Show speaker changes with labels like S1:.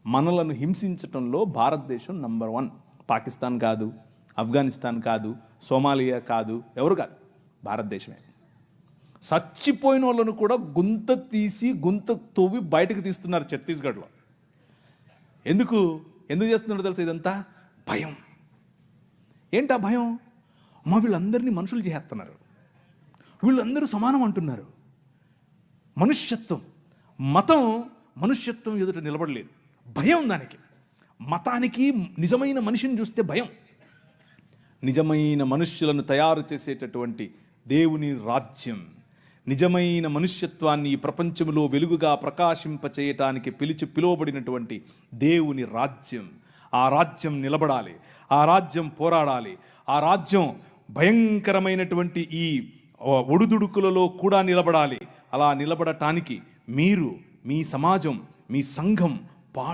S1: మనలను హింసించటంలో భారతదేశం నంబర్ 1. పాకిస్తాన్ కాదు, ఆఫ్ఘనిస్తాన్ కాదు, సోమాలియా కాదు, ఎవరు కాదు, భారతదేశమే. చచ్చిపోయిన వాళ్ళను కూడా గుంత తవ్వి బయటకు తీస్తున్నారు ఛత్తీస్గఢ్లో. ఎందుకు చేస్తున్నారో తెలుసు? ఇదంతా భయం. ఏంటా భయం? వీళ్ళందరినీ మనుషులు చేస్తున్నారు, వీళ్ళందరూ సమానం అంటున్నారు. మనుష్యత్వం, మతం మనుష్యత్వం ఎదుట నిలబడలేదు, భయం దానికి. మతానికి నిజమైన మనిషిని చూస్తే భయం. నిజమైన మనుష్యులను తయారు చేసేటటువంటి దేవుని రాజ్యం, నిజమైన మనుష్యత్వాన్ని ఈ ప్రపంచంలో వెలుగుగా ప్రకాశింపచేయటానికి పిలువబడినటువంటి దేవుని రాజ్యం. ఆ రాజ్యం నిలబడాలి, ఆ రాజ్యం పోరాడాలి, ఆ రాజ్యం భయంకరమైనటువంటి ఈ ఒడుదుడుకులలో కూడా నిలబడాలి. అలా నిలబడటానికి మీరు, మీ సమాజం, మీ సంఘం